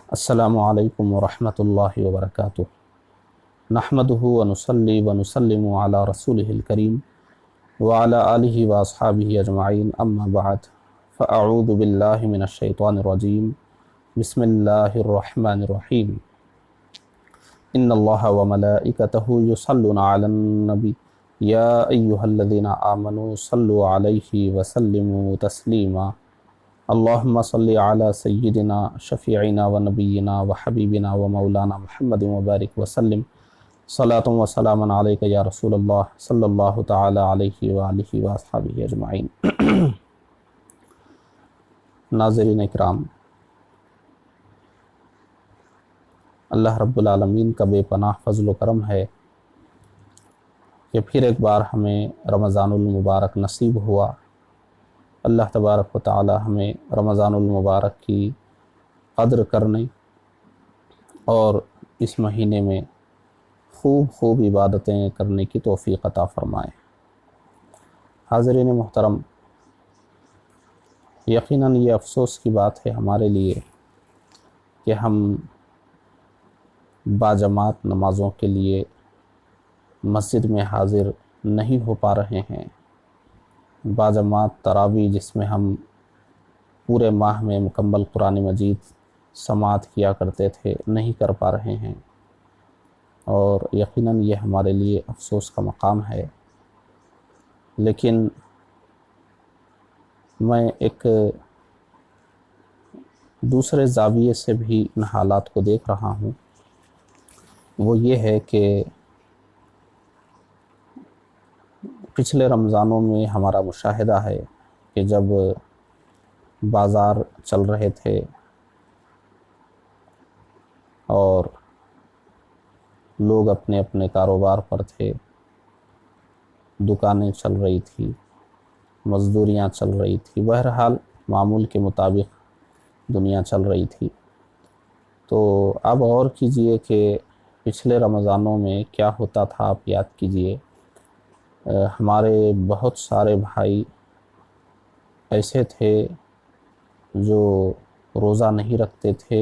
السلام علیکم ورحمۃ اللہ وبرکاتہ۔ نحمدہ ونصلی ونسلم علی رسولہ الکریم وعلی آلہ واصحابہ اجمعین، اما بعد فاعوذ باللہ من الشیطان الرجیم، بسم اللہ الرحمن الرحیم۔ ان اللہ وملائکتہ یصلون علی النبی یا ایہا الذین آمنوا صلوا علیہ وسلموا تسلیما۔ اللہم صلی علی سیدنا شفیعنا ونبینا وحبیبنا ومولانا محمد وبارک وسلم، صلاۃ و سلام علیک یا رسول اللہ صلی اللہ تعالی علیہ وآلہ واصحابہ اجمعین۔ ناظرین اکرام، اللہ رب العالمین کا بے پناہ فضل و کرم ہے کہ پھر ایک بار ہمیں رمضان المبارک نصیب ہوا۔ اللہ تبارک و تعالی ہمیں رمضان المبارک کی قدر کرنے اور اس مہینے میں خوب عبادتیں کرنے کی توفیق عطا فرمائے۔ حاضرین محترم، یقیناً یہ افسوس کی بات ہے ہمارے لیے کہ ہم باجماعت نمازوں کے لیے مسجد میں حاضر نہیں ہو پا رہے ہیں۔ باجماعت تراویح جس میں ہم پورے ماہ میں مکمل قرآن مجید سماعت کیا کرتے تھے، نہیں کر پا رہے ہیں، اور یقیناً یہ ہمارے لیے افسوس کا مقام ہے۔ لیکن میں ایک دوسرے زاویے سے بھی ان حالات کو دیکھ رہا ہوں، وہ یہ ہے کہ پچھلے رمضانوں میں ہمارا مشاہدہ ہے کہ جب بازار چل رہے تھے اور لوگ اپنے اپنے کاروبار پر تھے، دکانیں چل رہی تھی، مزدوریاں چل رہی تھی، بہرحال معمول کے مطابق دنیا چل رہی تھی، تو اب غور کیجئے کہ پچھلے رمضانوں میں کیا ہوتا تھا۔ آپ یاد کیجئے، ہمارے بہت سارے بھائی ایسے تھے جو روزہ نہیں رکھتے تھے،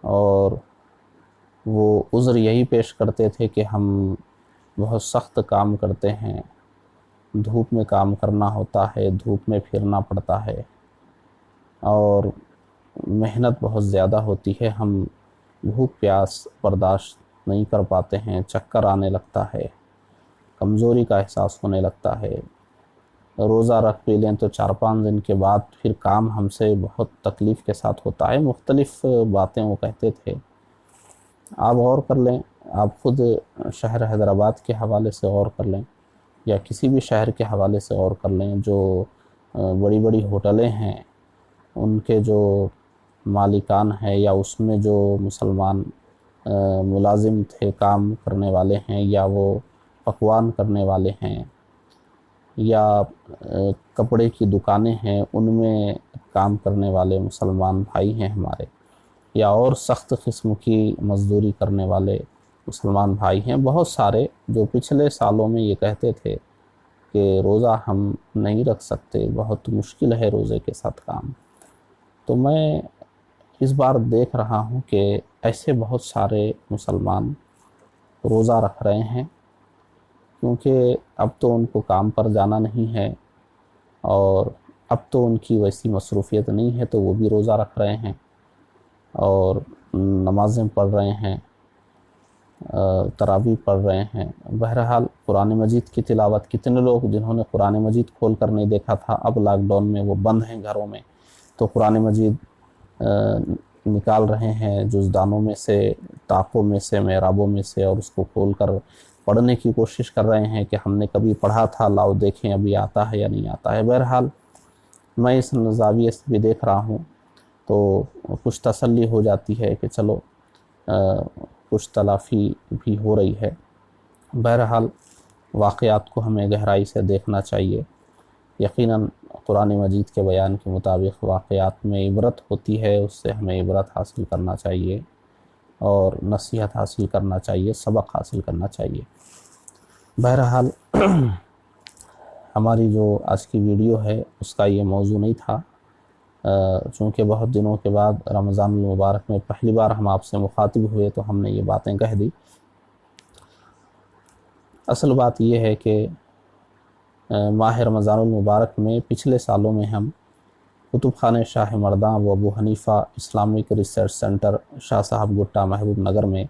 اور وہ عذر یہی پیش کرتے تھے کہ ہم بہت سخت کام کرتے ہیں، دھوپ میں کام کرنا ہوتا ہے، دھوپ میں پھرنا پڑتا ہے، اور محنت بہت زیادہ ہوتی ہے، ہم بھوک پیاس برداشت نہیں کر پاتے ہیں، چکر آنے لگتا ہے، کمزوری کا احساس ہونے لگتا ہے، روزہ رکھ بھی لیں تو 4-5 دن کے بعد پھر کام ہم سے بہت تکلیف کے ساتھ ہوتا ہے۔ مختلف باتیں وہ کہتے تھے۔ آپ غور کر لیں، آپ خود شہر حیدرآباد کے حوالے سے غور کر لیں، یا کسی بھی شہر کے حوالے سے غور کر لیں، جو بڑی بڑی ہوٹلیں ہیں، ان کے جو مالکان ہیں یا اس میں جو مسلمان ملازم تھے، کام کرنے والے ہیں، یا وہ پکوان کرنے والے ہیں، یا کپڑے کی دکانیں ہیں، ان میں کام کرنے والے مسلمان بھائی ہیں ہمارے، یا اور سخت قسم کی مزدوری کرنے والے مسلمان بھائی ہیں، بہت سارے جو پچھلے سالوں میں یہ کہتے تھے کہ روزہ ہم نہیں رکھ سکتے، بہت مشکل ہے روزے کے ساتھ کام۔ تو میں اس بار دیکھ رہا ہوں کہ ایسے بہت سارے مسلمان روزہ رکھ رہے ہیں، کیونکہ اب تو ان کو کام پر جانا نہیں ہے، اور اب تو ان کی ویسی مصروفیت نہیں ہے، تو وہ بھی روزہ رکھ رہے ہیں اور نمازیں پڑھ رہے ہیں، تراویح پڑھ رہے ہیں۔ بہرحال قرآن مجید کی تلاوت، کتنے لوگ جنہوں نے قرآن مجید کھول کر نہیں دیکھا تھا، اب لاک ڈاؤن میں وہ بند ہیں گھروں میں، تو قرآن مجید نکال رہے ہیں جزدانوں میں سے، طاقوں میں سے، محرابوں میں سے، اور اس کو کھول کر پڑھنے کی کوشش کر رہے ہیں کہ ہم نے کبھی پڑھا تھا، لاؤ دیکھیں ابھی آتا ہے یا نہیں آتا ہے۔ بہرحال میں اس زاویے سے بھی دیکھ رہا ہوں، تو کچھ تسلی ہو جاتی ہے کہ چلو کچھ تلافی بھی ہو رہی ہے۔ بہرحال واقعات کو ہمیں گہرائی سے دیکھنا چاہیے۔ یقیناً قرآن مجید کے بیان کے مطابق واقعات میں عبرت ہوتی ہے، اس سے ہمیں عبرت حاصل کرنا چاہیے، اور نصیحت حاصل کرنا چاہیے، سبق حاصل کرنا چاہیے۔ بہرحال ہماری جو آج کی ویڈیو ہے اس کا یہ موضوع نہیں تھا، چونکہ بہت دنوں کے بعد رمضان المبارک میں پہلی بار ہم آپ سے مخاطب ہوئے تو ہم نے یہ باتیں کہہ دی۔ اصل بات یہ ہے کہ ماہ رمضان المبارک میں پچھلے سالوں میں ہم کتب خانہ شاہ مرداں و ابو حنیفہ اسلامک ریسرچ سینٹر شاہ صاحب گٹا محبوب نگر میں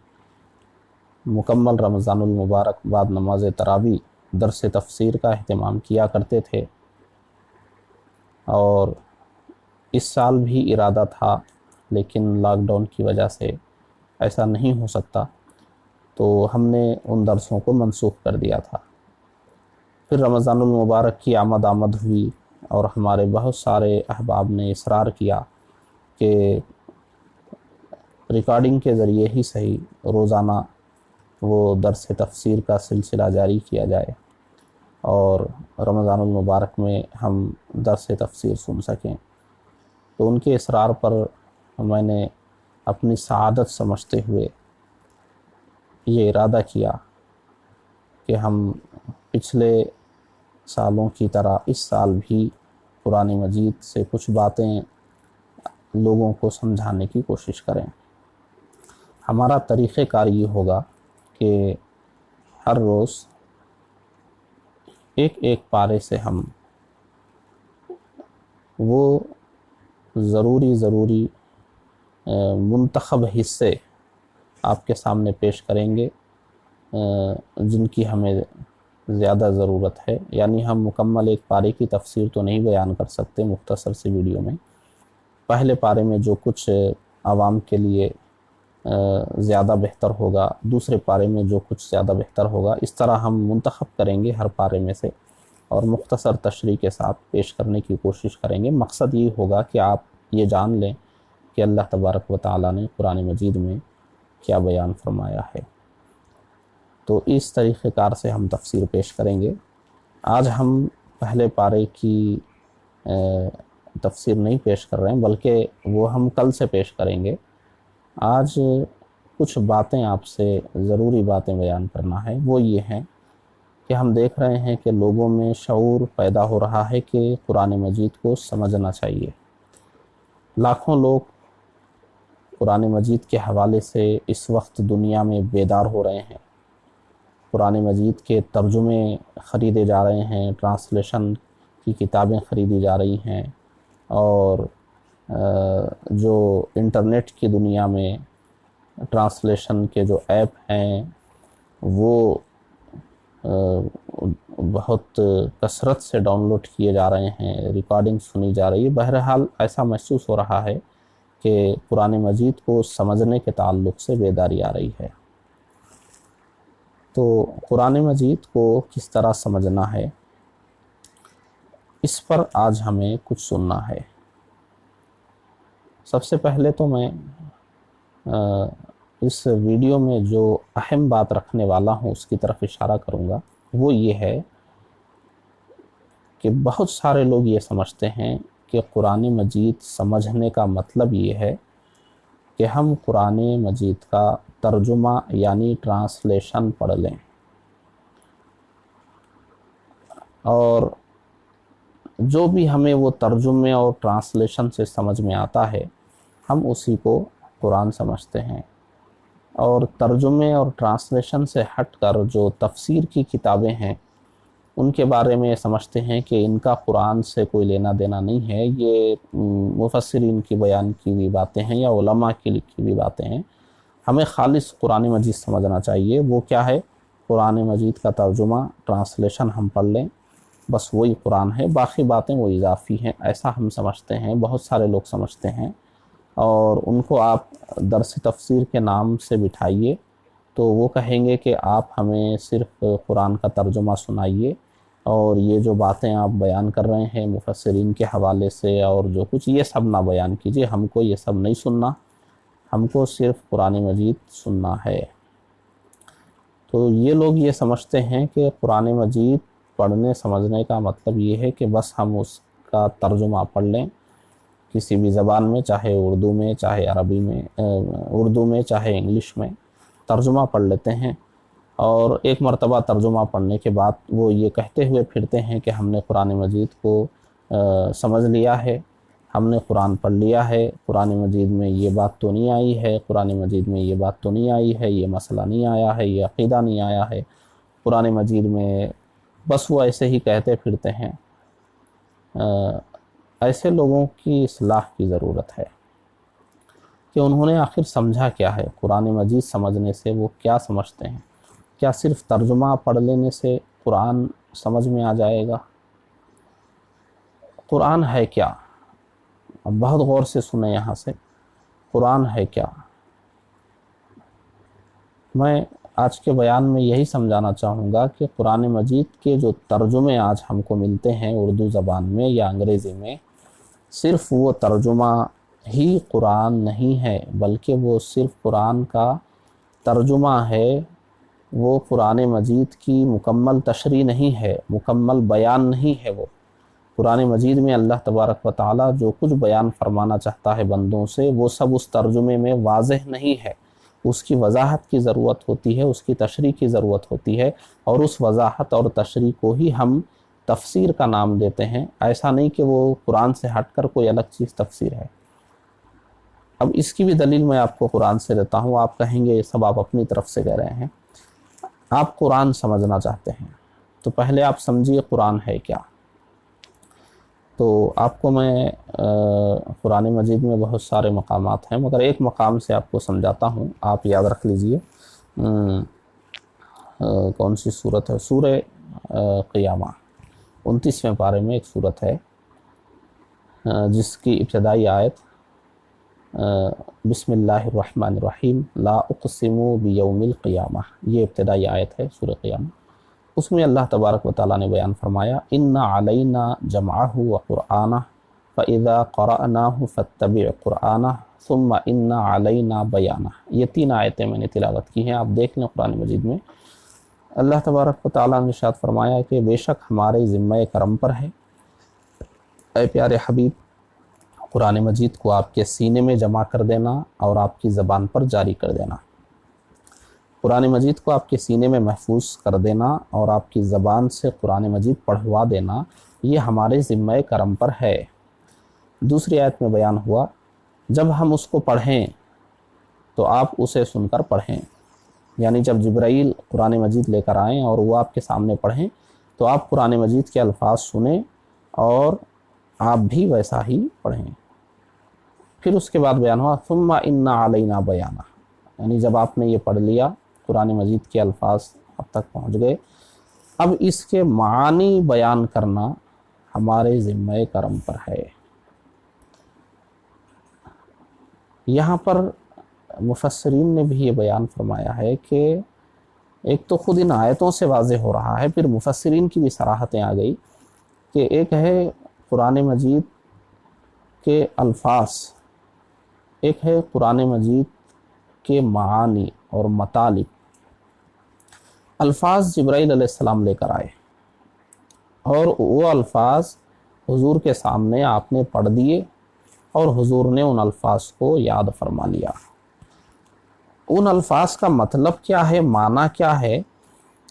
مکمل رمضان المبارک بعد نماز تراویح درس تفسیر کا اہتمام کیا کرتے تھے، اور اس سال بھی ارادہ تھا لیکن لاک ڈاؤن کی وجہ سے ایسا نہیں ہو سکتا، تو ہم نے ان درسوں کو منسوخ کر دیا تھا۔ پھر رمضان المبارک کی آمد ہوئی اور ہمارے بہت سارے احباب نے اصرار کیا کہ ریکارڈنگ کے ذریعے ہی صحیح روزانہ وہ درس تفسیر کا سلسلہ جاری کیا جائے اور رمضان المبارک میں ہم درس تفسیر سن سکیں۔ تو ان کے اصرار پر میں نے اپنی سعادت سمجھتے ہوئے یہ ارادہ کیا کہ ہم پچھلے سالوں کی طرح اس سال بھی قرآن مجید سے کچھ باتیں لوگوں کو سمجھانے کی کوشش کریں۔ ہمارا طریقہ کار یہ ہوگا کہ ہر روز ایک پارے سے ہم وہ ضروری منتخب حصے آپ کے سامنے پیش کریں گے جن کی ہمیں زیادہ ضرورت ہے، یعنی ہم مکمل ایک پارے کی تفسیر تو نہیں بیان کر سکتے مختصر سی ویڈیو میں۔ پہلے پارے میں جو کچھ عوام کے لیے زیادہ بہتر ہوگا، دوسرے پارے میں جو کچھ زیادہ بہتر ہوگا، اس طرح ہم منتخب کریں گے ہر پارے میں سے اور مختصر تشریح کے ساتھ پیش کرنے کی کوشش کریں گے۔ مقصد یہ ہوگا کہ آپ یہ جان لیں کہ اللہ تبارک و تعالیٰ نے قرآن مجید میں کیا بیان فرمایا ہے۔ تو اس طریقہ کار سے ہم تفسیر پیش کریں گے۔ آج ہم پہلے پارے کی تفسیر نہیں پیش کر رہے ہیں، بلکہ وہ ہم کل سے پیش کریں گے۔ آج کچھ باتیں آپ سے ضروری باتیں بیان کرنا ہے، وہ یہ ہیں کہ ہم دیکھ رہے ہیں کہ لوگوں میں شعور پیدا ہو رہا ہے کہ قرآن مجید کو سمجھنا چاہیے۔ لاکھوں لوگ قرآن مجید کے حوالے سے اس وقت دنیا میں بیدار ہو رہے ہیں۔ قرآن مجید کے ترجمے خریدے جا رہے ہیں، ٹرانسلیشن کی کتابیں خریدی جا رہی ہیں، اور جو انٹرنیٹ کی دنیا میں ٹرانسلیشن کے جو ایپ ہیں وہ بہت کثرت سے ڈاؤن لوڈ کیے جا رہے ہیں، ریکارڈنگ سنی جا رہی ہے۔ بہرحال ایسا محسوس ہو رہا ہے کہ قرآن مجید کو سمجھنے کے تعلق سے بیداری آ رہی ہے۔ تو قرآن مجید کو کس طرح سمجھنا ہے، اس پر آج ہمیں کچھ سننا ہے۔ سب سے پہلے تو میں اس ویڈیو میں جو اہم بات رکھنے والا ہوں اس کی طرف اشارہ کروں گا، وہ یہ ہے کہ بہت سارے لوگ یہ سمجھتے ہیں کہ قرآن مجید سمجھنے کا مطلب یہ ہے کہ ہم قرآن مجید کا ترجمہ یعنی ٹرانسلیشن پڑھ لیں، اور جو بھی ہمیں وہ ترجمے اور ٹرانسلیشن سے سمجھ میں آتا ہے ہم اسی کو قرآن سمجھتے ہیں، اور ترجمے اور ٹرانسلیشن سے ہٹ کر جو تفسیر کی کتابیں ہیں ان کے بارے میں سمجھتے ہیں کہ ان کا قرآن سے کوئی لینا دینا نہیں ہے، یہ مفسرین کی بیان کی ہوئی باتیں ہیں یا علماء کی لکھی ہوئی باتیں ہیں۔ ہمیں خالص قرآن مجید سمجھنا چاہیے۔ وہ کیا ہے؟ قرآن مجید کا ترجمہ ٹرانسلیشن ہم پڑھ لیں، بس وہی قرآن ہے، باقی باتیں وہ اضافی ہیں، ایسا ہم سمجھتے ہیں، بہت سارے لوگ سمجھتے ہیں۔ اور ان کو آپ درس تفسیر کے نام سے بٹھائیے تو وہ کہیں گے کہ آپ ہمیں صرف قرآن کا ترجمہ سنائیے، اور یہ جو باتیں آپ بیان کر رہے ہیں مفسرین کے حوالے سے اور جو کچھ، یہ سب نہ بیان کیجیے، ہم کو یہ سب نہیں سننا، ہم کو صرف قرآن مجید سننا ہے۔ تو یہ لوگ یہ سمجھتے ہیں کہ قرآن مجید پڑھنے سمجھنے کا مطلب یہ ہے کہ بس ہم اس کا ترجمہ پڑھ لیں کسی بھی زبان میں، چاہے اردو میں، چاہے عربی میں، اردو میں، چاہے انگلش میں، ترجمہ پڑھ لیتے ہیں، اور ایک مرتبہ ترجمہ پڑھنے کے بعد وہ یہ کہتے ہوئے پھرتے ہیں کہ ہم نے قرآن مجید کو سمجھ لیا ہے، ہم نے قرآن پڑھ لیا ہے، قرآن مجید میں یہ بات تو نہیں آئی ہے، قرآن مجید میں یہ بات تو نہیں آئی ہے، یہ مسئلہ نہیں آیا ہے، یہ عقیدہ نہیں آیا ہے قرآن مجید میں، بس وہ ایسے ہی کہتے پھرتے ہیں۔ ایسے لوگوں کی اصلاح کی ضرورت ہے کہ انہوں نے آخر سمجھا کیا ہے، قرآن مجید سمجھنے سے وہ کیا سمجھتے ہیں؟ کیا صرف ترجمہ پڑھ لینے سے قرآن سمجھ میں آ جائے گا؟ قرآن ہے کیا؟ اب بہت غور سے سنیں یہاں سے، قرآن ہے کیا؟ میں آج کے بیان میں یہی سمجھانا چاہوں گا کہ قرآن مجید کے جو ترجمے آج ہم کو ملتے ہیں اردو زبان میں یا انگریزی میں، صرف وہ ترجمہ ہی قرآن نہیں ہے، بلکہ وہ صرف قرآن کا ترجمہ ہے، وہ قرآن مجید کی مکمل تشریح نہیں ہے، مکمل بیان نہیں ہے۔ وہ قرآن مجید میں اللہ تبارک و تعالیٰ جو کچھ بیان فرمانا چاہتا ہے بندوں سے، وہ سب اس ترجمے میں واضح نہیں ہے، اس کی وضاحت کی ضرورت ہوتی ہے، اس کی تشریح کی ضرورت ہوتی ہے، اور اس وضاحت اور تشریح کو ہی ہم تفسیر کا نام دیتے ہیں۔ ایسا نہیں کہ وہ قرآن سے ہٹ کر کوئی الگ چیز تفسیر ہے۔ اب اس کی بھی دلیل میں آپ کو قرآن سے دیتا ہوں۔ آپ کہیں گے یہ سب آپ اپنی طرف سے کہہ رہے ہیں، آپ قرآن سمجھنا چاہتے ہیں تو پہلے آپ سمجھیے قرآن ہے کیا۔ تو آپ کو میں قرآن مجید میں بہت سارے مقامات ہیں، مگر ایک مقام سے آپ کو سمجھاتا ہوں، آپ یاد رکھ لیجئے۔ کون سی صورت ہے؟ سورہ قیامہ، 29ویں پارے میں ایک صورت ہے جس کی ابتدائی آیت بسم اللہ الرحمن الرحیم لا اقسم بیوم القیامہ، یہ ابتدائی آیت ہے سورہ قیامہ۔ اس میں اللہ تبارک و تعالیٰ نے بیان فرمایا ان علینا جمعہ وقرآنہ فاذا قرأناہ فاتبع قرآنہ ثم ان علینا بیانہ۔ یہ 3 آیتیں میں نے تلاوت کی ہیں، آپ دیکھ لیں قرآن مجید میں۔ اللہ تبارک و تعالیٰ نے ارشاد فرمایا کہ بے شک ہمارے ذمہ کرم پر ہے اے پیارے حبیب، قرآن مجید کو آپ کے سینے میں جمع کر دینا اور آپ کی زبان پر جاری کر دینا۔ قرآن مجید کو آپ کے سینے میں محفوظ کر دینا اور آپ کی زبان سے قرآن مجید پڑھوا دینا، یہ ہمارے ذمہ کرم پر ہے۔ دوسری آیت میں بیان ہوا جب ہم اس کو پڑھیں تو آپ اسے سن کر پڑھیں، یعنی جب جبرائیل قرآن مجید لے کر آئیں اور وہ آپ کے سامنے پڑھیں تو آپ قرآن مجید کے الفاظ سنیں اور آپ بھی ویسا ہی پڑھیں۔ پھر اس کے بعد بیان ہوا ثم ان علینا بیانہ، یعنی جب آپ نے یہ پڑھ لیا، قرآن مجید کے الفاظ اب تک پہنچ گئے، اب اس کے معانی بیان کرنا ہمارے ذمہ کرم پر ہے۔ یہاں پر مفسرین نے بھی یہ بیان فرمایا ہے کہ ایک تو خود ان آیتوں سے واضح ہو رہا ہے، پھر مفسرین کی بھی صراحتیں آ گئی کہ ایک ہے قرآن مجید کے الفاظ، ایک ہے قرآن مجید کے معانی اور مطالب۔ الفاظ جبرائیل علیہ السلام لے کر آئے اور وہ الفاظ حضور کے سامنے آپ نے پڑھ دیے اور حضور نے ان الفاظ کو یاد فرما لیا۔ ان الفاظ کا مطلب کیا ہے، معنی کیا ہے،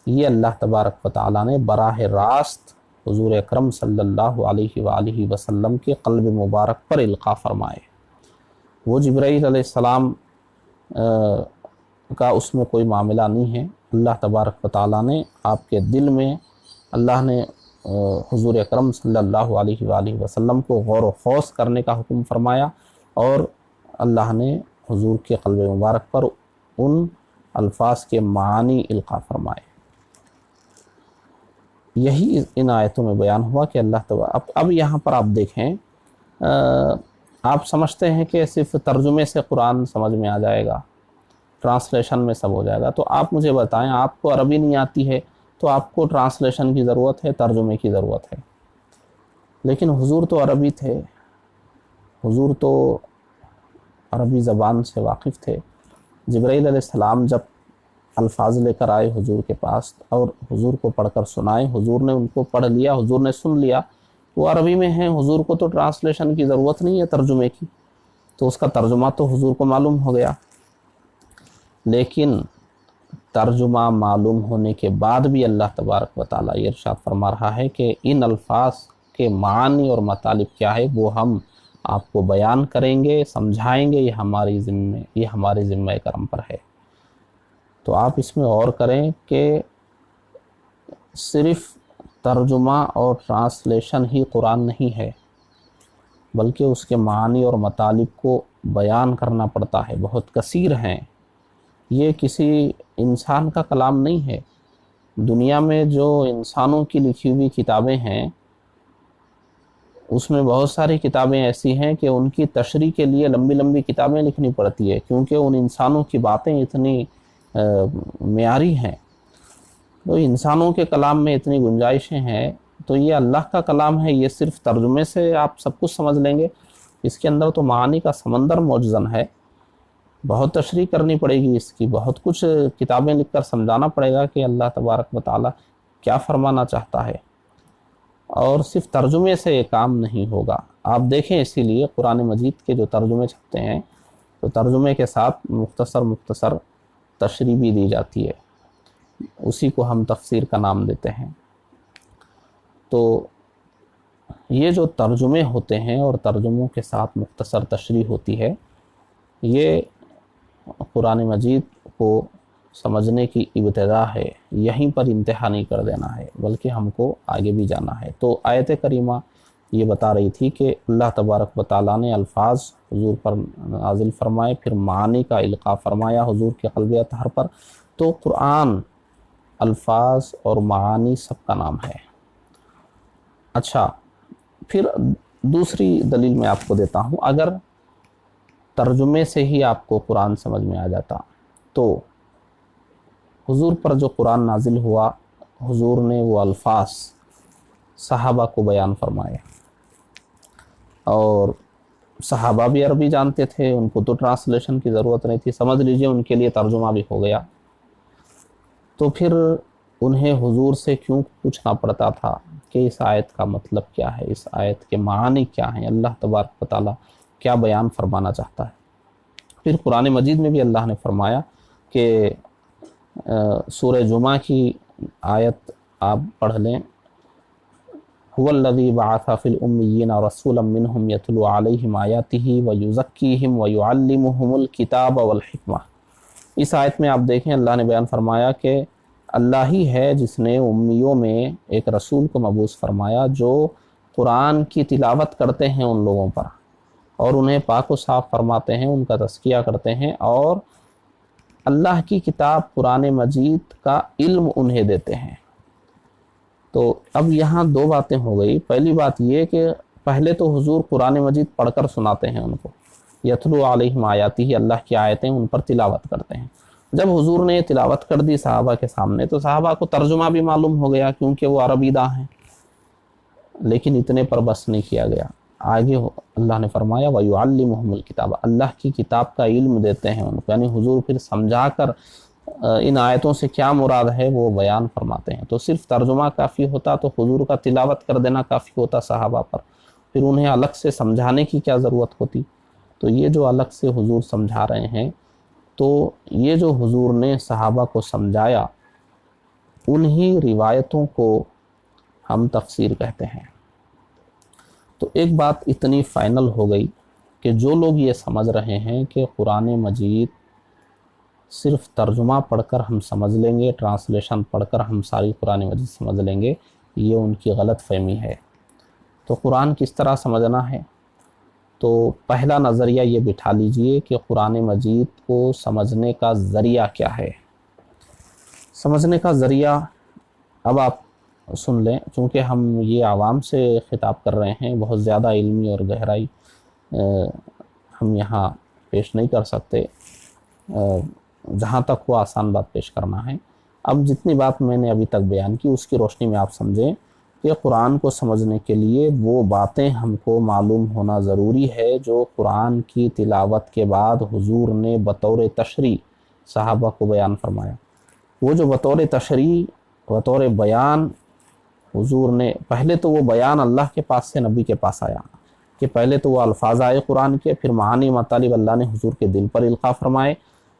یہ اللہ تبارک و تعالیٰ نے براہ راست حضور اکرم صلی اللہ علیہ وآلہ وسلم کے قلب مبارک پر القاء فرمائے۔ وہ جبرائیل علیہ السلام کا اس میں کوئی معاملہ نہیں ہے، اللہ تبارک و تعالیٰ نے آپ کے دل میں، اللہ نے حضور اکرم صلی اللہ علیہ وآلہ وسلم کو غور و خوض کرنے کا حکم فرمایا اور اللہ نے حضور کے قلب مبارک پر ان الفاظ کے معانی القاء فرمائے۔ یہی ان آیتوں میں بیان ہوا کہ اللہ تبارک۔ اب یہاں پر آپ دیکھیں، آپ سمجھتے ہیں کہ صرف ترجمے سے قرآن سمجھ میں آ جائے گا، ٹرانسلیشن میں سب ہو جائے گا، تو آپ مجھے بتائیں، آپ کو عربی نہیں آتی ہے تو آپ کو ٹرانسلیشن کی ضرورت ہے، ترجمے کی ضرورت ہے، لیکن حضور تو عربی تھے، حضور تو عربی زبان سے واقف تھے۔ جبرائیل علیہ السلام جب الفاظ لے کر آئے حضور کے پاس اور حضور کو پڑھ کر سنائے، حضور نے ان کو پڑھ لیا، حضور نے سن لیا، وہ عربی میں ہیں، حضور کو تو ٹرانسلیشن کی ضرورت نہیں ہے ترجمے کی، تو اس کا ترجمہ تو حضور کو معلوم ہو گیا۔ لیکن ترجمہ معلوم ہونے کے بعد بھی اللہ تبارک و تعالیٰ یہ ارشاد فرما رہا ہے کہ ان الفاظ کے معانی اور مطالب کیا ہے وہ ہم آپ کو بیان کریں گے، سمجھائیں گے، یہ ہمارے ذمہ کرم پر ہے۔ تو آپ اس میں غور کریں کہ صرف ترجمہ اور ٹرانسلیشن ہی قرآن نہیں ہے، بلکہ اس کے معنی اور مطالب کو بیان کرنا پڑتا ہے، بہت کثیر ہیں۔ یہ کسی انسان کا کلام نہیں ہے۔ دنیا میں جو انسانوں کی لکھی ہوئی کتابیں ہیں، اس میں بہت ساری کتابیں ایسی ہیں کہ ان کی تشریح کے لیے لمبی لمبی کتابیں لکھنی پڑتی ہے، کیونکہ ان انسانوں کی باتیں اتنی معیاری ہیں۔ تو انسانوں کے کلام میں اتنی گنجائشیں ہیں، تو یہ اللہ کا کلام ہے، یہ صرف ترجمے سے آپ سب کچھ سمجھ لیں گے؟ اس کے اندر تو معانی کا سمندر موجزن ہے، بہت تشریح کرنی پڑے گی اس کی، بہت کچھ کتابیں لکھ کر سمجھانا پڑے گا کہ اللہ تبارک و تعالیٰ کیا فرمانا چاہتا ہے، اور صرف ترجمے سے یہ کام نہیں ہوگا۔ آپ دیکھیں، اسی لیے قرآن مجید کے جو ترجمے چھپتے ہیں تو ترجمے کے ساتھ مختصر تشریح بھی دی جاتی ہے، اسی کو ہم تفسیر کا نام دیتے ہیں۔ تو یہ جو ترجمے ہوتے ہیں اور ترجموں کے ساتھ مختصر تشریح ہوتی ہے، یہ قرآن مجید کو سمجھنے کی ابتدا ہے، یہیں پر انتہا نہیں کر دینا ہے، بلکہ ہم کو آگے بھی جانا ہے۔ تو آیت کریمہ یہ بتا رہی تھی کہ اللہ تبارک و تعالیٰ نے الفاظ حضور پر نازل فرمائے، پھر معانی کا القاء فرمایا حضور کے قلب اطہر پر۔ تو قرآن الفاظ اور معانی سب کا نام ہے۔ اچھا، پھر دوسری دلیل میں آپ کو دیتا ہوں۔ اگر ترجمے سے ہی آپ کو قرآن سمجھ میں آ جاتا تو حضور پر جو قرآن نازل ہوا، حضور نے وہ الفاظ صحابہ کو بیان فرمائے، اور صحابہ بھی عربی جانتے تھے، ان کو تو ٹرانسلیشن کی ضرورت نہیں تھی، سمجھ لیجئے ان کے لیے ترجمہ بھی ہو گیا۔ تو پھر انہیں حضور سے کیوں پوچھنا پڑتا تھا کہ اس آیت کا مطلب کیا ہے، اس آیت کے معانی کیا ہیں، اللہ تبارک و تعالیٰ کیا بیان فرمانا چاہتا ہے؟ پھر قرآن مجید میں بھی اللہ نے فرمایا کہ سورہ جمعہ کی آیت آپ پڑھ لیں، هو الذی بعث فی الامیین رسولا منہم یتلو علیہم آیاتہ ویزکیہم ویعلمہم الکتاب والحکمہ۔ اس آیت میں آپ دیکھیں اللہ نے بیان فرمایا کہ اللہ ہی ہے جس نے امیوں میں ایک رسول کو مبعوث فرمایا جو قرآن کی تلاوت کرتے ہیں ان لوگوں پر، اور انہیں پاک و صاف فرماتے ہیں، ان کا تزکیہ کرتے ہیں، اور اللہ کی کتاب قرآن مجید کا علم انہیں دیتے ہیں۔ تو اب یہاں دو باتیں ہو گئی۔ پہلی بات یہ کہ پہلے تو حضور قرآن مجید پڑھ کر سناتے ہیں ان کو، یتلو علیہم آیاتہ، اللہ کی آیتیں ان پر تلاوت کرتے ہیں۔ جب حضور نے یہ تلاوت کر دی صحابہ کے سامنے تو صحابہ کو ترجمہ بھی معلوم ہو گیا، کیونکہ وہ عربی داں ہیں، لیکن اتنے پر بس نہیں کیا گیا۔ آگے اللہ نے فرمایا وَيُعَلِّمُهُمُ الْكِتَابَ، اللہ کی کتاب کا علم دیتے ہیں ان کو، یعنی حضور پھر سمجھا کر ان آیتوں سے کیا مراد ہے وہ بیان فرماتے ہیں۔ تو صرف ترجمہ کافی ہوتا تو حضور کا تلاوت کر دینا کافی ہوتا صحابہ پر، پھر انہیں الگ سے سمجھانے کی کیا ضرورت ہوتی؟ تو یہ جو الگ سے حضور سمجھا رہے ہیں، تو یہ جو حضور نے صحابہ کو سمجھایا، انہی روایتوں کو ہم تفسیر کہتے ہیں۔ تو ایک بات اتنی فائنل ہو گئی کہ جو لوگ یہ سمجھ رہے ہیں کہ قرآن مجید صرف ترجمہ پڑھ کر ہم سمجھ لیں گے، ٹرانسلیشن پڑھ کر ہم ساری قرآن مجید سمجھ لیں گے، یہ ان کی غلط فہمی ہے۔ تو قرآن کس طرح سمجھنا ہے؟ تو پہلا نظریہ یہ بٹھا لیجئے کہ قرآن مجید کو سمجھنے کا ذریعہ کیا ہے۔ سمجھنے کا ذریعہ اب آپ سن لیں، چونکہ ہم یہ عوام سے خطاب کر رہے ہیں، بہت زیادہ علمی اور گہرائی ہم یہاں پیش نہیں کر سکتے، جہاں تک وہ آسان بات پیش کرنا ہے۔ اب جتنی بات میں نے ابھی تک بیان کی اس کی روشنی میں آپ سمجھیں کہ قرآن کو سمجھنے کے لیے وہ باتیں ہم کو معلوم ہونا ضروری ہے جو قرآن کی تلاوت کے بعد حضور نے بطور تشریح صحابہ کو بیان فرمایا۔ وہ جو بطور تشریح، بطور بیان حضور نے، پہلے تو وہ بیان اللہ کے پاس سے نبی کے پاس آیا کہ پہلے تو وہ الفاظ آئے قرآن کے، پھر معانی مطالب اللہ نے حضور کے دل پر القاء فرمائے،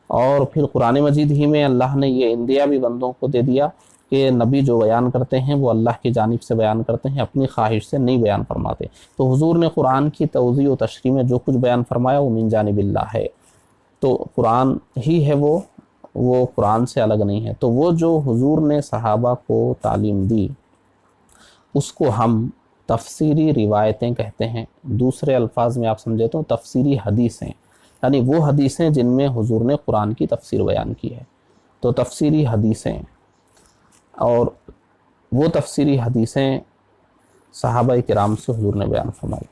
اور پھر قرآن مجید ہی میں اللہ نے یہ اندیا بھی بندوں کو دے دیا کہ نبی جو بیان کرتے ہیں وہ اللہ کی جانب سے بیان کرتے ہیں، اپنی خواہش سے نہیں بیان فرماتے۔ تو حضور نے قرآن کی توضیح و تشریح میں جو کچھ بیان فرمایا وہ من جانب اللہ ہے، تو قرآن ہی ہے، وہ قرآن سے الگ نہیں ہے۔ تو وہ جو حضور نے صحابہ کو تعلیم دی اس کو ہم تفسیری روایتیں کہتے ہیں، دوسرے الفاظ میں آپ سمجھے تو تفسیری حدیثیں، یعنی وہ حدیثیں جن میں حضور نے قرآن کی تفسیر بیان کی ہے، تو تفسیری حدیثیں۔ اور وہ تفسیری حدیثیں صحابہ کرام سے حضور نے بیان فرمائی۔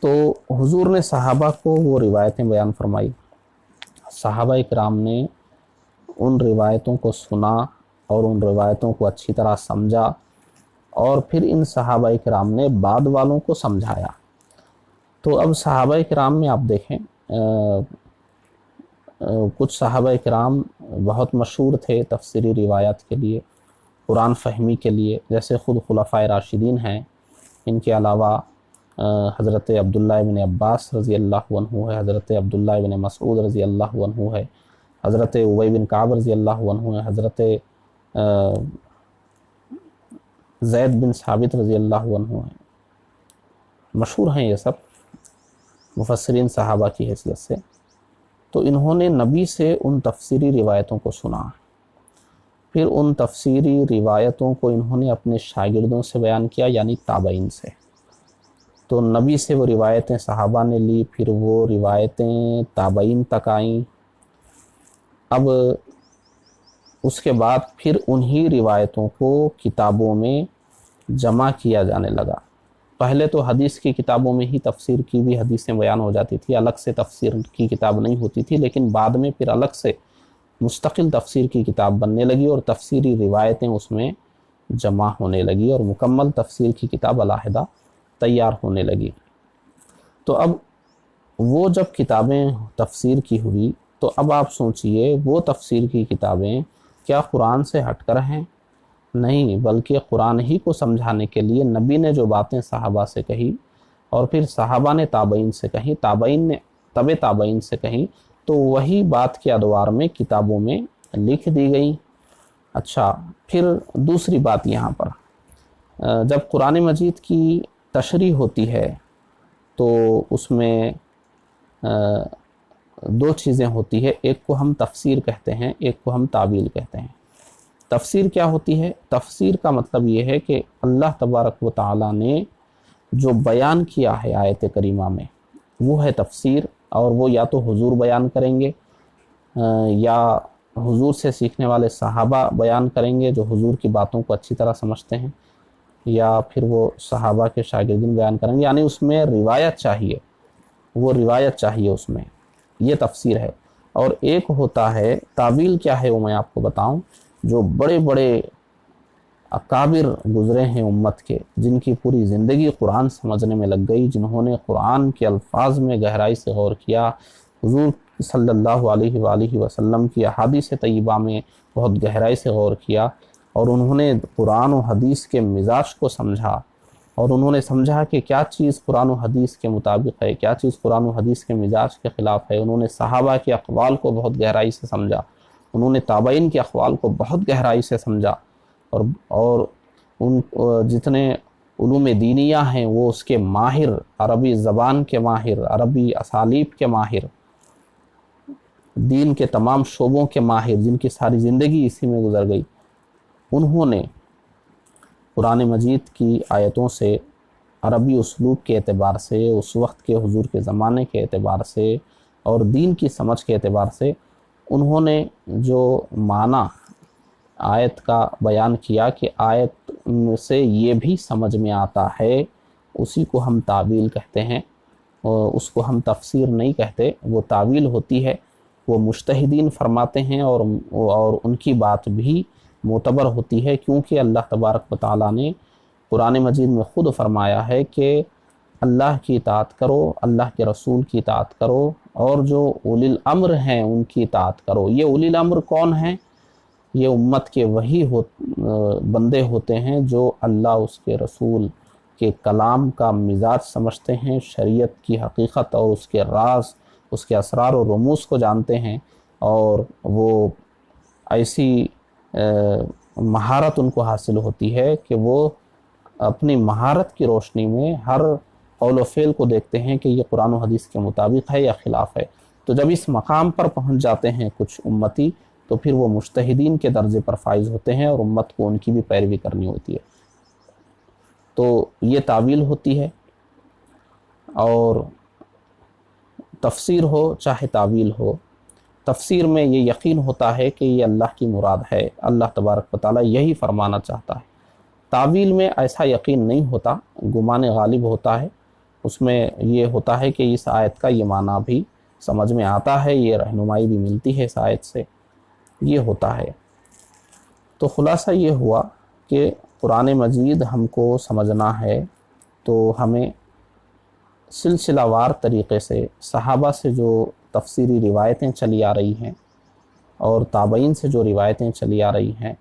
تو حضور نے صحابہ کو وہ روایتیں بیان فرمائی، صحابہ کرام نے ان روایتوں کو سنا اور ان روایتوں کو اچھی طرح سمجھا، اور پھر ان صحابہ کرام نے بعد والوں کو سمجھایا۔ تو اب صحابہ کرام میں آپ دیکھیں کچھ صحابہ کرام بہت مشہور تھے تفسیری روایات کے لیے، قرآن فہمی کے لیے، جیسے خود خلفائے راشدین ہیں، ان کے علاوہ حضرت عبداللہ بن عباس رضی اللہ عنہ ہے، حضرت عبداللہ بن مسعود رضی اللہ عنہ ہے، حضرت ابی بن کعب رضی اللہ عنہ ہے، حضرت زید بن ثابت رضی اللہ عنہ ہیں، مشہور ہیں یہ سب مفسرین صحابہ کی حیثیت سے۔ تو انہوں نے نبی سے ان تفسیری روایتوں کو سنا، پھر ان تفسیری روایتوں کو انہوں نے اپنے شاگردوں سے بیان کیا، یعنی تابعین سے۔ تو نبی سے وہ روایتیں صحابہ نے لی، پھر وہ روایتیں تابعین تک آئیں۔ اب اس کے بعد پھر انہی روایتوں کو کتابوں میں جمع کیا جانے لگا۔ پہلے تو حدیث کی کتابوں میں ہی تفسیر کی بھی حدیثیں بیان ہو جاتی تھی، الگ سے تفسیر کی کتاب نہیں ہوتی تھی، لیکن بعد میں پھر الگ سے مستقل تفسیر کی کتاب بننے لگی اور تفسیری روایتیں اس میں جمع ہونے لگی اور مکمل تفسیر کی کتاب علیحدہ تیار ہونے لگی۔ تو اب وہ جب کتابیں تفسیر کی ہوئی تو اب آپ سوچئے وہ تفسیر کی کتابیں کیا قرآن سے ہٹ کر ہیں؟ نہیں، بلکہ قرآن ہی کو سمجھانے کے لیے نبی نے جو باتیں صحابہ سے کہی اور پھر صحابہ نے تابعین سے کہیں، تابعین نے تابعین سے کہیں، تو وہی بات کے ادوار میں کتابوں میں لکھ دی گئی۔ اچھا، پھر دوسری بات یہاں پر جب قرآن مجید کی تشریح ہوتی ہے تو اس میں دو چیزیں ہوتی ہے، ایک کو ہم تفسیر کہتے ہیں، ایک کو ہم تعویل کہتے ہیں۔ تفسیر کیا ہوتی ہے؟ تفسیر کا مطلب یہ ہے کہ اللہ تبارک و تعالیٰ نے جو بیان کیا ہے آیت کریمہ میں وہ ہے تفسیر، اور وہ یا تو حضور بیان کریں گے یا حضور سے سیکھنے والے صحابہ بیان کریں گے جو حضور کی باتوں کو اچھی طرح سمجھتے ہیں، یا پھر وہ صحابہ کے شاگردین بیان کریں گے، یعنی اس میں روایت چاہیے، وہ روایت چاہیے اس میں، یہ تفسیر ہے۔ اور ایک ہوتا ہے تعویل، کیا ہے وہ میں آپ کو بتاؤں، جو بڑے بڑے اکابر گزرے ہیں امت کے، جن کی پوری زندگی قرآن سمجھنے میں لگ گئی، جنہوں نے قرآن کے الفاظ میں گہرائی سے غور کیا، حضور صلی اللہ علیہ وآلہ وسلم کی احادیث طیبہ میں بہت گہرائی سے غور کیا، اور انہوں نے قرآن و حدیث کے مزاج کو سمجھا، اور انہوں نے سمجھا کہ کیا چیز قرآن و حدیث کے مطابق ہے، کیا چیز قرآن و حدیث کے مزاج کے خلاف ہے۔ انہوں نے صحابہ کے اقوال کو بہت گہرائی سے سمجھا، انہوں نے تابعین کے اقوال کو بہت گہرائی سے سمجھا، اور ان جتنے علوم دینیہ ہیں وہ اس کے ماہر، عربی زبان کے ماہر، عربی اسالیب کے ماہر، دین کے تمام شعبوں کے ماہر، جن کی ساری زندگی اسی میں گزر گئی، انہوں نے قرآن مجید کی آیتوں سے عربی اسلوب کے اعتبار سے، اس وقت کے حضور کے زمانے کے اعتبار سے اور دین کی سمجھ کے اعتبار سے انہوں نے جو معنی آیت کا بیان کیا کہ آیت سے یہ بھی سمجھ میں آتا ہے، اسی کو ہم تعویل کہتے ہیں، اور اس کو ہم تفسیر نہیں کہتے، وہ تعویل ہوتی ہے، وہ مجتہدین فرماتے ہیں، اور ان کی بات بھی معتبر ہوتی ہے، کیونکہ اللہ تبارک و تعالیٰ نے قرآن مجید میں خود فرمایا ہے کہ اللہ کی اطاعت کرو، اللہ کے رسول کی اطاعت کرو، اور جو اولی الامر ہیں ان کی اطاعت کرو۔ یہ اولی الامر کون ہیں؟ یہ امت کے وہی بندے ہوتے ہیں جو اللہ اس کے رسول کے کلام کا مزاج سمجھتے ہیں، شریعت کی حقیقت اور اس کے راز، اس کے اسرار و رموز کو جانتے ہیں، اور وہ ایسی مہارت ان کو حاصل ہوتی ہے کہ وہ اپنی مہارت کی روشنی میں ہر قول و فعل کو دیکھتے ہیں کہ یہ قرآن و حدیث کے مطابق ہے یا خلاف ہے۔ تو جب اس مقام پر پہنچ جاتے ہیں کچھ امتی، تو پھر وہ مجتہدین کے درجے پر فائز ہوتے ہیں اور امت کو ان کی بھی پیروی کرنی ہوتی ہے۔ تو یہ تعویل ہوتی ہے، اور تفسیر ہو چاہے تعویل ہو، تفسیر میں یہ یقین ہوتا ہے کہ یہ اللہ کی مراد ہے، اللہ تبارک و تعالیٰ یہی فرمانا چاہتا ہے۔ تعویل میں ایسا یقین نہیں ہوتا، گمان غالب ہوتا ہے، اس میں یہ ہوتا ہے کہ اس آیت کا یہ معنی بھی سمجھ میں آتا ہے، یہ رہنمائی بھی ملتی ہے اس آیت سے، یہ ہوتا ہے۔ تو خلاصہ یہ ہوا کہ قرآن مجید ہم کو سمجھنا ہے تو ہمیں سلسلہ وار طریقے سے صحابہ سے جو تفسیری روایتیں چلی آ رہی ہیں اور تابعین سے جو روایتیں چلی آ رہی ہیں،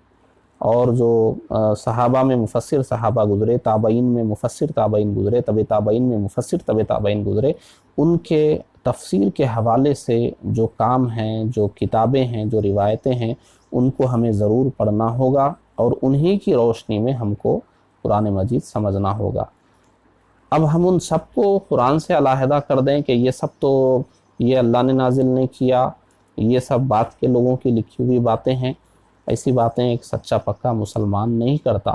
اور جو صحابہ میں مفسر صحابہ گزرے، تابعین میں مفسر تابعین گزرے، طب تابعین میں مفسر طب تابعین گزرے، ان کے تفسیر کے حوالے سے جو کام ہیں، جو کتابیں ہیں، جو روایتیں ہیں، ان کو ہمیں ضرور پڑھنا ہوگا، اور انہی کی روشنی میں ہم کو قرآن مجید سمجھنا ہوگا۔ اب ہم ان سب کو قرآن سے علیحدہ کر دیں کہ یہ سب تو یہ اللہ نے نازل نہیں کیا، یہ سب بات کے لوگوں کی لکھی ہوئی باتیں ہیں، ایسی باتیں ایک سچا پکا مسلمان نہیں کرتا۔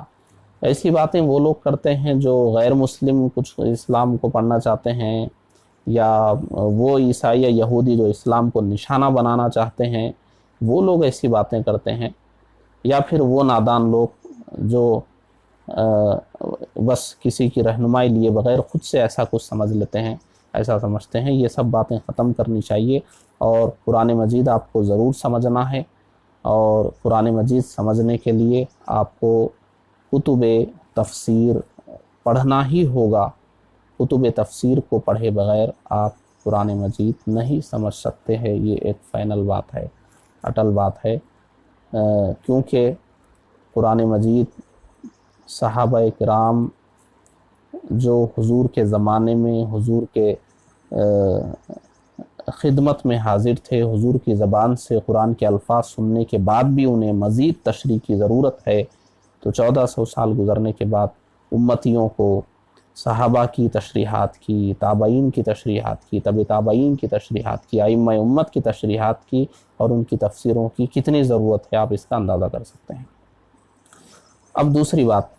ایسی باتیں وہ لوگ کرتے ہیں جو غیر مسلم کچھ اسلام کو پڑھنا چاہتے ہیں، یا وہ عیسائی یا یہودی جو اسلام کو نشانہ بنانا چاہتے ہیں، وہ لوگ ایسی باتیں کرتے ہیں، یا پھر وہ نادان لوگ جو بس کسی کی رہنمائی لیے بغیر خود سے ایسا کچھ سمجھ لیتے ہیں، ایسا سمجھتے ہیں۔ یہ سب باتیں ختم کرنی چاہیے، اور قرآن مجید آپ کو ضرور سمجھنا ہے، اور قرآن مجید سمجھنے کے لیے آپ کو کتب تفسیر پڑھنا ہی ہوگا۔ کتب تفسیر کو پڑھے بغیر آپ قرآن مجید نہیں سمجھ سکتے ہیں، یہ ایک فائنل بات ہے، اٹل بات ہے، کیونکہ قرآن مجید صحابہ کرام جو حضور کے زمانے میں حضور کے خدمت میں حاضر تھے، حضور کی زبان سے قرآن کے الفاظ سننے کے بعد بھی انہیں مزید تشریح کی ضرورت ہے، تو 1400 سال گزرنے کے بعد امتیوں کو صحابہ کی تشریحات کی، تابعین کی تشریحات کی، طب تابعین کی تشریحات کی، ائمہ امت کی تشریحات کی اور ان کی تفسیروں کی کتنی ضرورت ہے، آپ اس کا اندازہ کر سکتے ہیں۔ اب دوسری بات،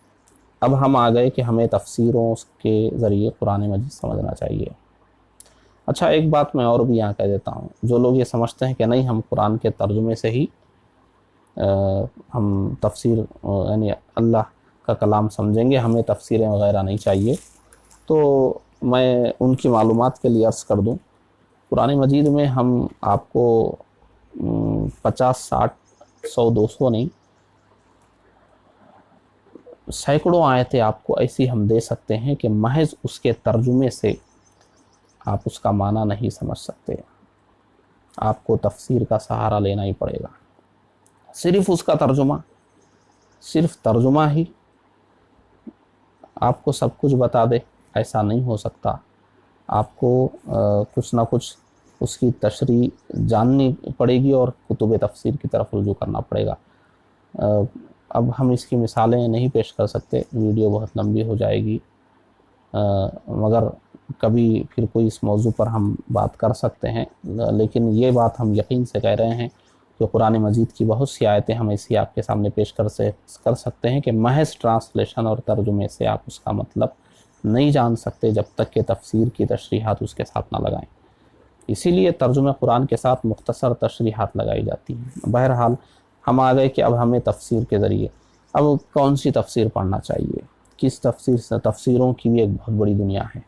اب ہم آ گئے کہ ہمیں تفسیروں کے ذریعے قرآن مجید سمجھنا چاہیے۔ اچھا، ایک بات میں اور بھی یہاں کہہ دیتا ہوں، جو لوگ یہ سمجھتے ہیں کہ نہیں ہم قرآن کے ترجمے سے ہی ہم تفسیر یعنی اللہ کا کلام سمجھیں گے، ہمیں تفسیریں وغیرہ نہیں چاہیے، تو میں ان کی معلومات کے لیے عرض کر دوں، قرآن مجید میں ہم آپ کو 50 60 100 200 نہیں، سینکڑوں آیتیں آپ کو ایسی ہم دے سکتے ہیں کہ محض اس کے ترجمے سے آپ اس کا معنی نہیں سمجھ سکتے، آپ کو تفسیر کا سہارا لینا ہی پڑے گا۔ صرف اس کا ترجمہ، صرف ترجمہ ہی آپ کو سب کچھ بتا دے، ایسا نہیں ہو سکتا۔ آپ کو کچھ نہ کچھ اس کی تشریح جاننی پڑے گی اور کتب تفسیر کی طرف رجوع کرنا پڑے گا۔ اب ہم اس کی مثالیں نہیں پیش کر سکتے، ویڈیو بہت لمبی ہو جائے گی، مگر کبھی پھر کوئی اس موضوع پر ہم بات کر سکتے ہیں، لیکن یہ بات ہم یقین سے کہہ رہے ہیں کہ قرآن مجید کی بہت سی آیتیں ہم ایسی آپ کے سامنے پیش کر سکتے ہیں کہ محض ٹرانسلیشن اور ترجمے سے آپ اس کا مطلب نہیں جان سکتے جب تک کہ تفسیر کی تشریحات اس کے ساتھ نہ لگائیں۔ اسی لیے ترجمہ قرآن کے ساتھ مختصر تشریحات لگائی جاتی ہیں۔ بہرحال ہم آ گئے کہ اب ہمیں تفسیر کے ذریعے اب کون سی تفسیر پڑھنا چاہیے، کس تفسیر سے، تفسیروں کی بھی ایک بہت بڑی دنیا ہے،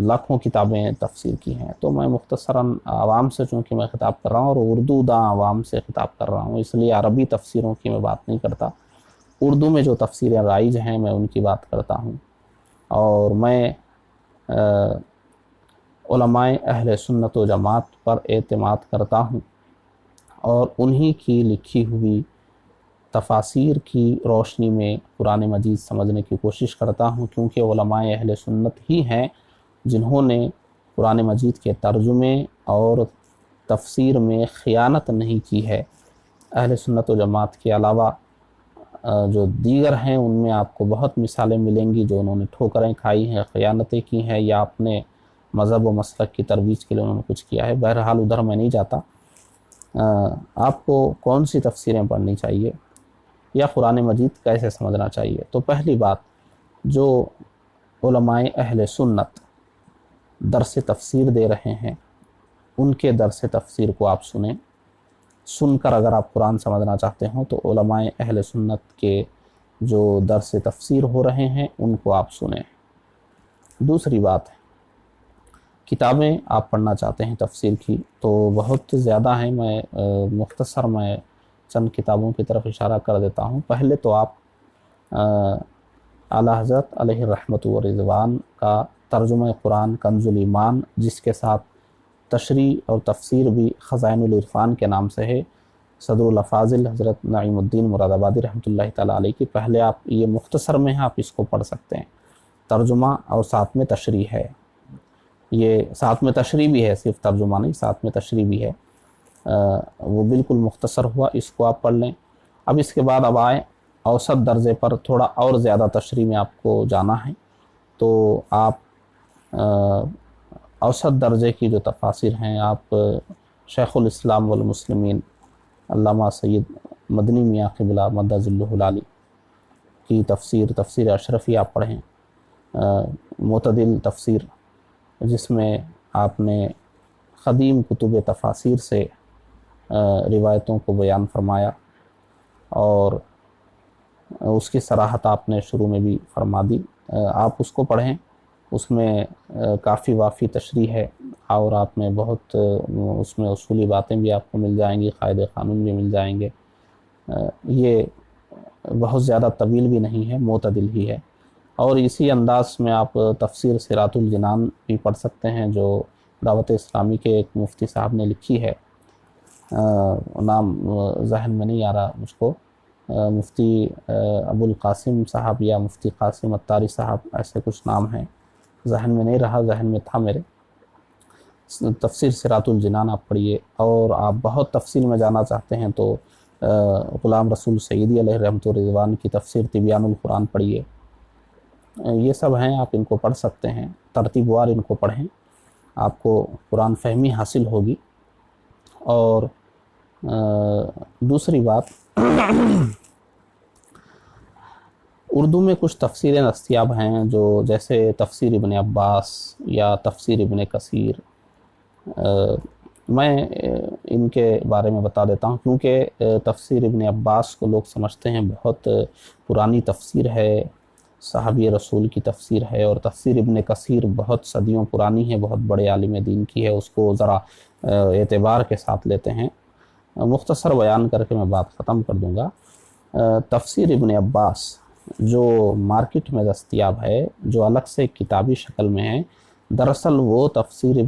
لاکھوں کتابیں تفسیر کی ہیں، تو میں مختصراً عوام سے چونکہ میں خطاب کر رہا ہوں اور اردو داں عوام سے خطاب کر رہا ہوں، اس لیے عربی تفسیروں کی میں بات نہیں کرتا، اردو میں جو تفسیریں رائج ہیں میں ان کی بات کرتا ہوں، اور میں علماء اہل سنت و جماعت پر اعتماد کرتا ہوں، اور انہی کی لکھی ہوئی تفاسیر کی روشنی میں قرآن مجید سمجھنے کی کوشش کرتا ہوں، کیونکہ علماء اہل سنت ہی ہیں جنہوں نے قرآن مجید کے ترجمے اور تفسیر میں خیانت نہیں کی ہے، اہل سنت و جماعت کے علاوہ جو دیگر ہیں ان میں آپ کو بہت مثالیں ملیں گی جو انہوں نے ٹھوکریں کھائی ہیں، خیانتیں کی ہیں، یا اپنے مذہب و مسلک کی ترویج کے لیے انہوں نے کچھ کیا ہے۔ بہرحال ادھر میں نہیں جاتا۔ آپ کو کون سی تفسیریں پڑھنی چاہیے یا قرآن مجید کیسے سمجھنا چاہیے؟ تو پہلی بات، جو علماء اہل سنت درس تفسیر دے رہے ہیں ان کے درس تفسیر کو آپ سنیں۔ سن کر اگر آپ قرآن سمجھنا چاہتے ہوں تو علماء اہل سنت کے جو درس تفسیر ہو رہے ہیں ان کو آپ سنیں۔ دوسری بات ہے، کتابیں آپ پڑھنا چاہتے ہیں تفسیر کی تو بہت زیادہ ہیں، میں مختصر میں چند کتابوں کی طرف اشارہ کر دیتا ہوں۔ پہلے تو آپ اعلیٰ حضرت علیہ الرحمۃ والرضوان کا ترجمہ قرآن کنز الایمان، جس کے ساتھ تشریح اور تفسیر بھی خزائن العرفان کے نام سے ہے، صدر الافاضل حضرت نعیم الدین مراد آبادی رحمۃ اللہ تعالیٰ علیہ کی، پہلے آپ یہ مختصر میں ہیں، آپ اس کو پڑھ سکتے ہیں۔ ترجمہ اور ساتھ میں تشریح ہے، یہ ساتھ میں تشریح بھی ہے، صرف ترجمہ نہیں، ساتھ میں تشریح بھی ہے، وہ بالکل مختصر ہوا، اس کو آپ پڑھ لیں۔ اب اس کے بعد اب آئیں اوسط درجے پر، تھوڑا اور زیادہ تشریح میں آپ کو جانا ہے تو آپ اوسط درجے کی جو تفاسیر ہیں، آپ شیخ الاسلام والمسلمین علامہ سید مدنی میاں قبلہ مدہ ظلہ العالی کی تفسیر اشرفی آپ پڑھیں، معتدل تفسیر، جس میں آپ نے قدیم کتب تفاسیر سے روایتوں کو بیان فرمایا اور اس کی صراحت آپ نے شروع میں بھی فرما دی، آپ اس کو پڑھیں۔ اس میں کافی وافی تشریح ہے اور آپ میں بہت اس میں اصولی باتیں بھی آپ کو مل جائیں گی، قاعدے قانون بھی مل جائیں گے۔ یہ بہت زیادہ طویل بھی نہیں ہے، معتدل ہی ہے۔ اور اسی انداز میں آپ تفسیر صراط الجنان بھی پڑھ سکتے ہیں، جو دعوت اسلامی کے ایک مفتی صاحب نے لکھی ہے، نام ذہن میں نہیں آ رہا مجھ کو، مفتی ابو القاسم صاحب یا مفتی قاسم اتاری صاحب، ایسے کچھ نام ہیں، ذہن میں نہیں رہا، ذہن میں تھا میرے۔ تفسیر صراط الجنان آپ پڑھیے، اور آپ بہت تفصیل میں جانا چاہتے ہیں تو غلام رسول سعیدی علیہ رحمۃ الرضوان کی تفسیر تبیان القرآن پڑھیے۔ یہ سب ہیں، آپ ان کو پڑھ سکتے ہیں، ترتیب وار ان کو پڑھیں، آپ کو قرآن فہمی حاصل ہوگی۔ اور دوسری بات، اردو میں کچھ تفسیریں دستیاب ہیں، جو جیسے تفسیر ابن عباس یا تفسیر ابن کثیر، میں ان کے بارے میں بتا دیتا ہوں، کیونکہ تفسیر ابن عباس کو لوگ سمجھتے ہیں بہت پرانی تفسیر ہے، صحابی رسول کی تفسیر ہے، اور تفسیر ابن کثیر بہت صدیوں پرانی ہے، بہت بڑے عالم دین کی ہے، اس کو ذرا اعتبار کے ساتھ لیتے ہیں۔ مختصر بیان کر کے میں بات ختم کر دوں گا۔ تفسیر ابن عباس جو مارکیٹ میں دستیاب ہے، جو الگ سے کتابی شکل میں ہے، دراصل وہ تفسیر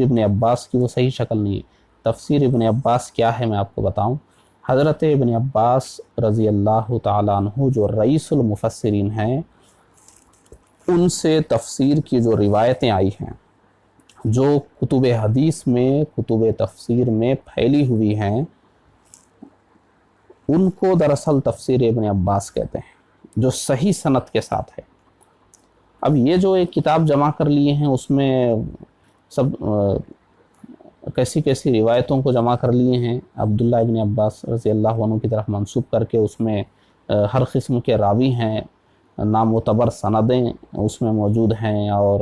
ابن عباس کی وہ صحیح شکل نہیں ہے۔ تفسیر ابن عباس کیا ہے میں آپ کو بتاؤں۔ حضرت ابن عباس رضی اللہ تعالیٰ عنہ جو رئیس المفسرین ہیں، ان سے تفسیر کی جو روایتیں آئی ہیں، جو کتب حدیث میں، کتب تفسیر میں پھیلی ہوئی ہیں، ان کو دراصل تفسیر ابن عباس کہتے ہیں، جو صحیح سند کے ساتھ ہے۔ اب یہ جو ایک کتاب جمع کر لیے ہیں، اس میں سب کیسی کیسی روایتوں کو جمع کر لیے ہیں، عبداللہ ابن عباس رضی اللہ عنہ کی طرف منسوب کر کے، اس میں ہر قسم کے راوی ہیں، نامعتبر سندیں اس میں موجود ہیں، اور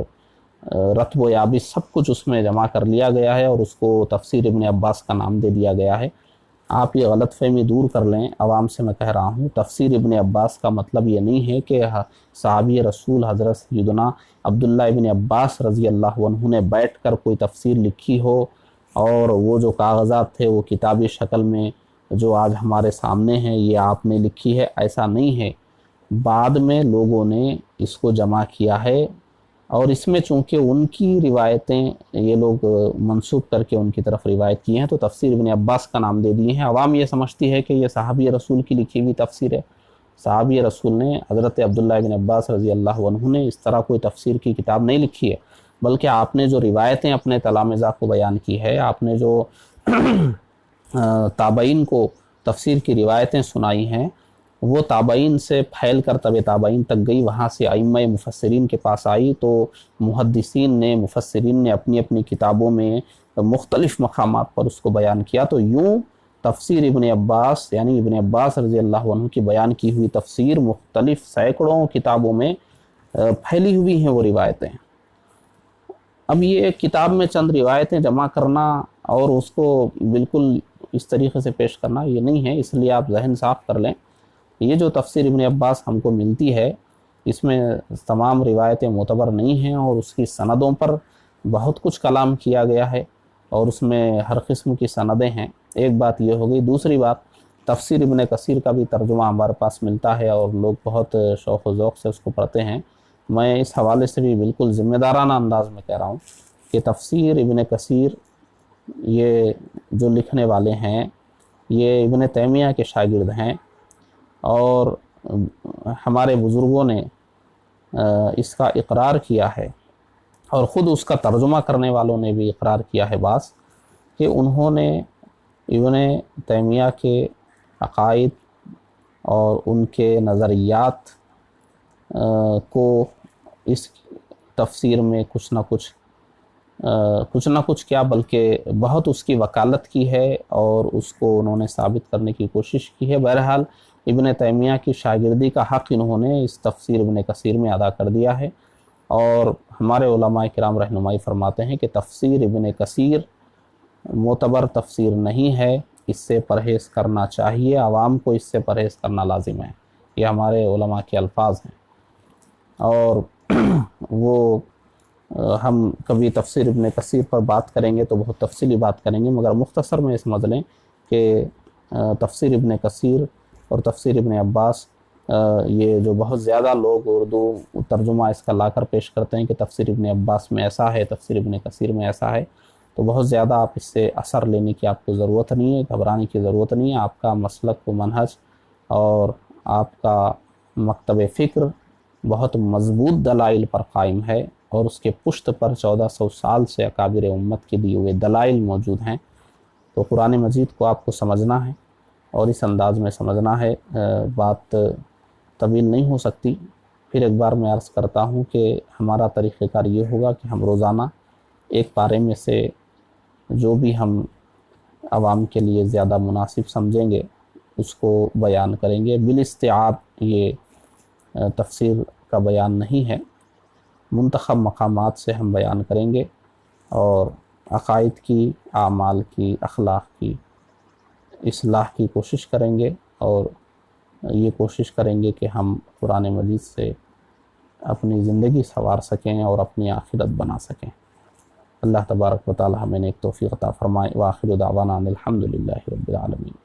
رتب و یابس سب کچھ اس میں جمع کر لیا گیا ہے، اور اس کو تفسیر ابن عباس کا نام دے دیا گیا ہے۔ آپ یہ غلط فہمی دور کر لیں، عوام سے میں کہہ رہا ہوں، تفسیر ابن عباس کا مطلب یہ نہیں ہے کہ صحابی رسول حضرت سیدنا عبداللہ ابن عباس رضی اللہ عنہ نے بیٹھ کر کوئی تفسیر لکھی ہو، اور وہ جو کاغذات تھے وہ کتابی شکل میں جو آج ہمارے سامنے ہیں یہ آپ نے لکھی ہے، ایسا نہیں ہے۔ بعد میں لوگوں نے اس کو جمع کیا ہے، اور اس میں چونکہ ان کی روایتیں یہ لوگ منسوب کر کے ان کی طرف روایت کی ہیں، تو تفسیر ابن عباس کا نام دے دیے ہیں۔ عوام یہ سمجھتی ہے کہ یہ صحابی رسول کی لکھی ہوئی تفسیر ہے۔ صحابی رسول نے، حضرت عبداللہ ابن عباس رضی اللہ عنہ نے اس طرح کوئی تفسیر کی کتاب نہیں لکھی ہے۔ بلکہ آپ نے جو روایتیں اپنے تلامذہ کو بیان کی ہے، آپ نے جو تابعین کو تفسیر کی روایتیں سنائی ہیں، وہ تابعین سے پھیل کر طب تابعین تک گئی، وہاں سے ائمہ مفسرین کے پاس آئی، تو محدثین نے، مفسرین نے اپنی اپنی کتابوں میں مختلف مقامات پر اس کو بیان کیا۔ تو یوں تفسیر ابن عباس، یعنی ابن عباس رضی اللہ عنہ کی بیان کی ہوئی تفسیر مختلف سینکڑوں کتابوں میں پھیلی ہوئی ہیں وہ روایتیں۔ اب یہ کتاب میں چند روایتیں جمع کرنا اور اس کو بالکل اس طریقے سے پیش کرنا یہ نہیں ہے، اس لیے آپ ذہن صاف کر لیں۔ یہ جو تفسیر ابن عباس ہم کو ملتی ہے، اس میں تمام روایتیں معتبر نہیں ہیں، اور اس کی سندوں پر بہت کچھ کلام کیا گیا ہے، اور اس میں ہر قسم کی سندیں ہیں۔ ایک بات یہ ہو گئی۔ دوسری بات، تفسیر ابن کثیر کا بھی ترجمہ ہمارے پاس ملتا ہے، اور لوگ بہت شوق و ذوق سے اس کو پڑھتے ہیں۔ میں اس حوالے سے بھی بالکل ذمہ دارانہ انداز میں کہہ رہا ہوں کہ تفسیر ابن کثیر یہ جو لکھنے والے ہیں، یہ ابن تیمیہ کے شاگرد ہیں، اور ہمارے بزرگوں نے اس کا اقرار کیا ہے، اور خود اس کا ترجمہ کرنے والوں نے بھی اقرار کیا ہے بعض، کہ انہوں نے ابن تیمیہ کے عقائد اور ان کے نظریات کو اس تفسیر میں کچھ نہ کچھ کیا، بلکہ بہت اس کی وکالت کی ہے، اور اس کو انہوں نے ثابت کرنے کی کوشش کی ہے۔ بہرحال ابن تیمیہ کی شاگردی کا حق انہوں نے اس تفسیر ابن کثیر میں ادا کر دیا ہے، اور ہمارے علماء کرام رہنمائی فرماتے ہیں کہ تفسیر ابن کثیر معتبر تفسیر نہیں ہے، اس سے پرہیز کرنا چاہیے، عوام کو اس سے پرہیز کرنا لازم ہے۔ یہ ہمارے علماء کے الفاظ ہیں، اور وہ ہم کبھی تفسیر ابن کثیر پر بات کریں گے تو بہت تفصیلی بات کریں گے، مگر مختصر میں سمجھ لیں کہ تفسیر ابن کثیر اور تفسیر ابن عباس، یہ جو بہت زیادہ لوگ اردو ترجمہ اس کا لا کر پیش کرتے ہیں کہ تفسیر ابن عباس میں ایسا ہے، تفسیر ابن کثیر میں ایسا ہے، تو بہت زیادہ آپ اس سے اثر لینے کی آپ کو ضرورت نہیں ہے، گھبرانے کی ضرورت نہیں ہے۔ آپ کا مسلک و منہج اور آپ کا مکتب فکر بہت مضبوط دلائل پر قائم ہے، اور اس کے پشت پر 1400 سال سے اکابر امت کے دیے ہوئے دلائل موجود ہیں۔ تو قرآن مجید کو آپ کو سمجھنا ہے، اور اس انداز میں سمجھنا ہے۔ بات طویل نہیں ہو سکتی، پھر ایک بار میں عرض کرتا ہوں کہ ہمارا طریقہ کار یہ ہوگا کہ ہم روزانہ ایک پارے میں سے جو بھی ہم عوام کے لیے زیادہ مناسب سمجھیں گے اس کو بیان کریں گے۔ بالاستعاب یہ تفسیر کا بیان نہیں ہے، منتخب مقامات سے ہم بیان کریں گے، اور عقائد کی، اعمال کی، اخلاق کی اصلاح کی کوشش کریں گے، اور یہ کوشش کریں گے کہ ہم قرآن مجید سے اپنی زندگی سنوار سکیں اور اپنی آخرت بنا سکیں۔ اللہ تبارک و تعالی ہمیں ایک توفیق عطا فرمائے۔ وآخر دعوانا ان الحمد للہ رب العالمین۔